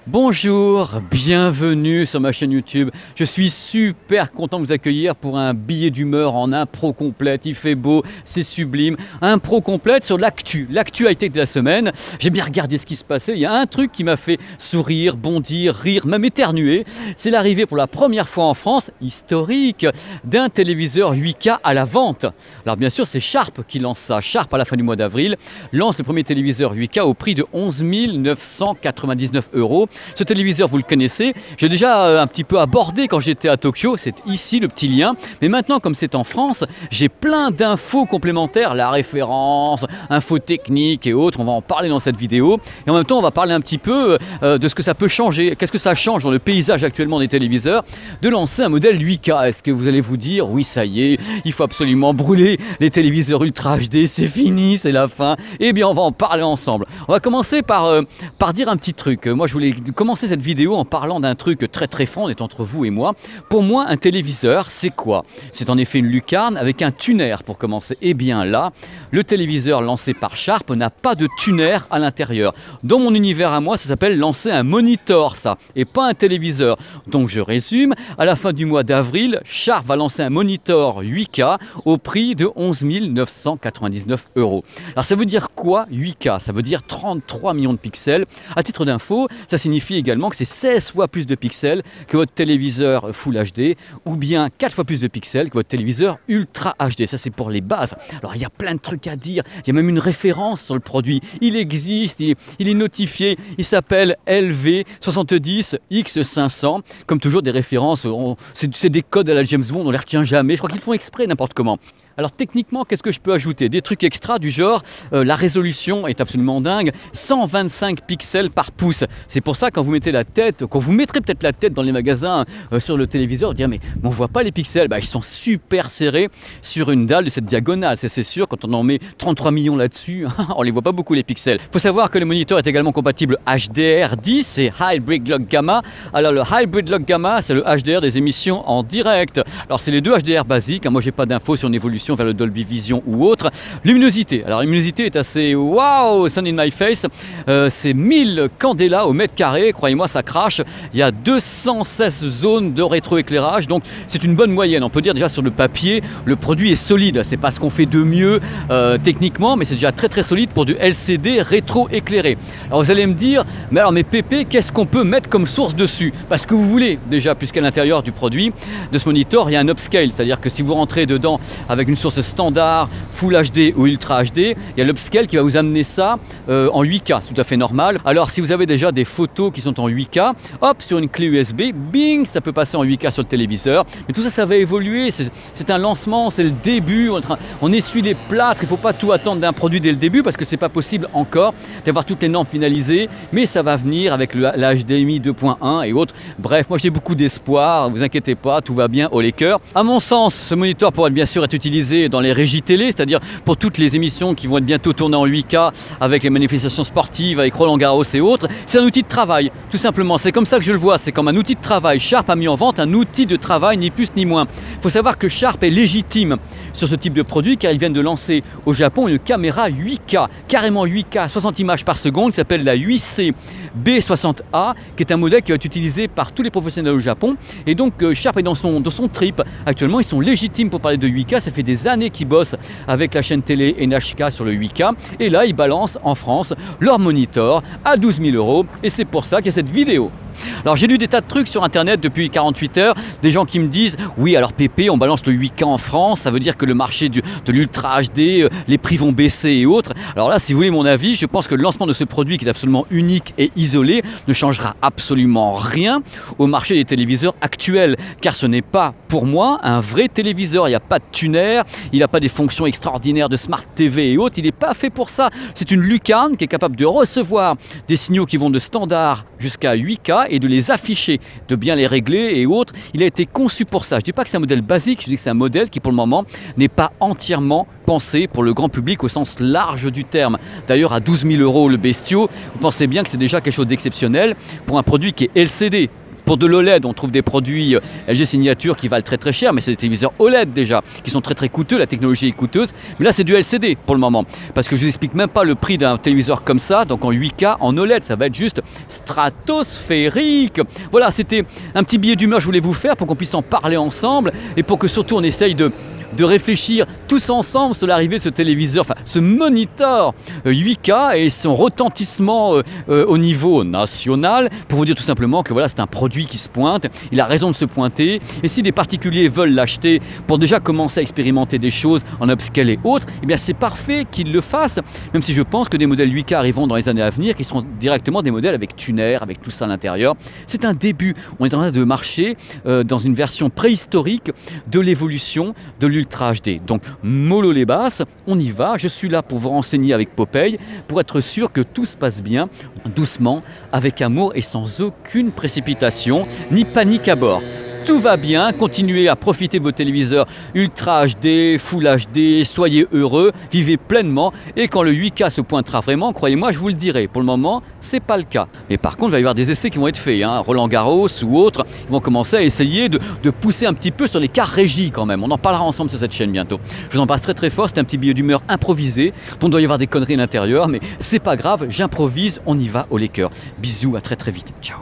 Bonjour, bienvenue sur ma chaîne YouTube. Je suis super content de vous accueillir pour un billet d'humeur en impro complète. Il fait beau, c'est sublime. Impro complète sur l'actualité de la semaine. J'ai bien regardé ce qui se passait. Il y a un truc qui m'a fait sourire, bondir, rire, même éternuer. C'est l'arrivée pour la première fois en France, historique, d'un téléviseur 8K à la vente. Alors bien sûr, c'est Sharp qui lance ça. Sharp, à la fin du mois d'avril, lance le premier téléviseur 8K au prix de 11 999 €. Ce téléviseur, vous le connaissez, j'ai déjà un petit peu abordé quand j'étais à Tokyo, c'est ici le petit lien. Mais maintenant, comme c'est en France, j'ai plein d'infos complémentaires, la référence, infos techniques et autres, on va en parler dans cette vidéo. Et en même temps, on va parler un petit peu de ce que ça peut changer, qu'est-ce que ça change dans le paysage actuellement des téléviseurs, de lancer un modèle 8K. Est-ce que vous allez vous dire, oui ça y est, il faut absolument brûler les téléviseurs Ultra HD, c'est fini, c'est la fin. Eh bien, on va en parler ensemble. On va commencer par dire un petit truc. Moi, je voulais commencer cette vidéo en parlant d'un truc très franc, on est entre vous et moi. Pour moi, un téléviseur, c'est quoi? C'est en effet une lucarne avec un tuner pour commencer. Et bien là, le téléviseur lancé par Sharp n'a pas de tuner à l'intérieur. Dans mon univers à moi, ça s'appelle lancer un monitor, ça, et pas un téléviseur. Donc je résume, à la fin du mois d'avril, Sharp va lancer un monitor 8K au prix de 11 999 €. Alors ça veut dire quoi 8K? Ça veut dire 33 millions de pixels. À titre d'info, ça signifie également que c'est 16 fois plus de pixels que votre téléviseur Full HD ou bien 4 fois plus de pixels que votre téléviseur Ultra HD. Ça, c'est pour les bases. Alors, il y a plein de trucs à dire. Il y a même une référence sur le produit. Il existe, il est notifié. Il s'appelle LV70X500. Comme toujours, des références. C'est des codes à la James Bond. On ne les retient jamais. Je crois qu'ils font exprès n'importe comment. Alors techniquement, qu'est-ce que je peux ajouter? Des trucs extra du genre, la résolution est absolument dingue, 125 pixels par pouce. C'est pour ça quand vous mettez la tête, quand vous mettrez peut-être la tête dans les magasins sur le téléviseur, vous direz mais on ne voit pas les pixels, ils sont super serrés sur une dalle de cette diagonale, c'est sûr, quand on en met 33 millions là-dessus, on ne les voit pas beaucoup les pixels. Il faut savoir que le moniteur est également compatible HDR10 et Hybrid Lock Gamma. Alors le Hybrid Lock Gamma, c'est le HDR des émissions en direct. Alors c'est les deux HDR basiques, moi j'ai pas d'infos sur une évolution vers le Dolby Vision ou autre. Luminosité, alors la luminosité est assez waouh, sun in my face, c'est 1000 candela au mètre carré, croyez-moi ça crache. Il y a 216 zones de rétroéclairage, donc c'est une bonne moyenne. On peut dire déjà sur le papier, le produit est solide, c'est pas ce qu'on fait de mieux techniquement, mais c'est déjà très solide pour du LCD rétroéclairé. Alors vous allez me dire, mais Pépé, qu'est-ce qu'on peut mettre comme source dessus? Parce que vous voulez déjà, puisqu'à l'intérieur du produit, de ce monitor, il y a un upscale, c'est-à-dire que si vous rentrez dedans avec une source standard, Full HD ou Ultra HD, il y a l'upscale qui va vous amener ça en 8K, c'est tout à fait normal. Alors si vous avez déjà des photos qui sont en 8K, hop, sur une clé USB, bing, ça peut passer en 8K sur le téléviseur. Mais tout ça, ça va évoluer, c'est un lancement, c'est le début, on essuie les plâtres, il ne faut pas tout attendre d'un produit dès le début parce que c'est pas possible encore d'avoir toutes les normes finalisées, mais ça va venir avec la HDMI 2.1 et autres. Bref, moi j'ai beaucoup d'espoir, ne vous inquiétez pas, tout va bien au les cœurs. À mon sens, ce moniteur pourrait bien sûr être utilisé dans les régies télé, c'est-à-dire pour toutes les émissions qui vont être bientôt tournées en 8K avec les manifestations sportives, avec Roland Garros et autres. C'est un outil de travail, tout simplement. C'est comme ça que je le vois, c'est comme un outil de travail. Sharp a mis en vente un outil de travail, ni plus ni moins. Il faut savoir que Sharp est légitime sur ce type de produit car ils viennent de lancer au Japon une caméra 8K, carrément 8K, 60 images par seconde, qui s'appelle la 8C B60A, qui est un modèle qui va être utilisé par tous les professionnels au Japon. Et donc Sharp est dans son trip. Actuellement, ils sont légitimes pour parler de 8K. Ça fait des années qu'ils bossent avec la chaîne télé NHK sur le 8K. Et là, ils balancent en France leur monitor à 12 000 €. Et c'est pour ça qu'il y a cette vidéo. Alors j'ai lu des tas de trucs sur internet depuis 48 heures, des gens qui me disent oui alors Pépé on balance le 8K en France, ça veut dire que le marché de l'Ultra HD, les prix vont baisser et autres. Alors là si vous voulez mon avis, je pense que le lancement de ce produit qui est absolument unique et isolé ne changera absolument rien au marché des téléviseurs actuels, car ce n'est pas pour moi un vrai téléviseur, il n'y a pas de tuner, il n'a pas des fonctions extraordinaires de Smart TV et autres, il n'est pas fait pour ça. C'est une lucarne qui est capable de recevoir des signaux qui vont de standard jusqu'à 8K et de les afficher, de bien les régler et autres. Il a été conçu pour ça. Je ne dis pas que c'est un modèle basique, je dis que c'est un modèle qui pour le moment n'est pas entièrement pensé pour le grand public au sens large du terme. D'ailleurs à 12 000 € le bestiau, vous pensez bien que c'est déjà quelque chose d'exceptionnel pour un produit qui est LCD. Pour de l'OLED, on trouve des produits LG Signature qui valent très très cher, mais c'est des téléviseurs OLED déjà, qui sont très très coûteux, la technologie est coûteuse. Mais là, c'est du LCD pour le moment, parce que je vous explique même pas le prix d'un téléviseur comme ça, donc en 8K, en OLED, ça va être juste stratosphérique. Voilà, c'était un petit billet d'humeur que je voulais vous faire pour qu'on puisse en parler ensemble et pour que surtout on essaye de réfléchir tous ensemble sur l'arrivée de ce téléviseur, enfin ce moniteur 8K et son retentissement au niveau national, pour vous dire tout simplement que voilà, c'est un produit qui se pointe, il a raison de se pointer, et si des particuliers veulent l'acheter pour déjà commencer à expérimenter des choses en upscale et autres, eh bien c'est parfait qu'ils le fassent, même si je pense que des modèles 8K arriveront dans les années à venir, qui seront directement des modèles avec tuner, avec tout ça à l'intérieur. C'est un début, on est en train de marcher dans une version préhistorique de l'évolution de l'Ultra HD. Donc mollo les basses, on y va, je suis là pour vous renseigner avec Popeye, pour être sûr que tout se passe bien, doucement, avec amour et sans aucune précipitation, ni panique à bord. Tout va bien, continuez à profiter de vos téléviseurs Ultra HD, Full HD, soyez heureux, vivez pleinement, et quand le 8K se pointera vraiment, croyez-moi, je vous le dirai. Pour le moment, c'est pas le cas. Mais par contre, il va y avoir des essais qui vont être faits, hein. Roland Garros ou autres, ils vont commencer à essayer de pousser un petit peu sur les quarts régis quand même. On en parlera ensemble sur cette chaîne bientôt. Je vous embrasse très très fort, c'est un petit billet d'humeur improvisé, dont il doit y avoir des conneries à l'intérieur, mais c'est pas grave, j'improvise, on y va au Laker. Bisous, à très très vite, ciao.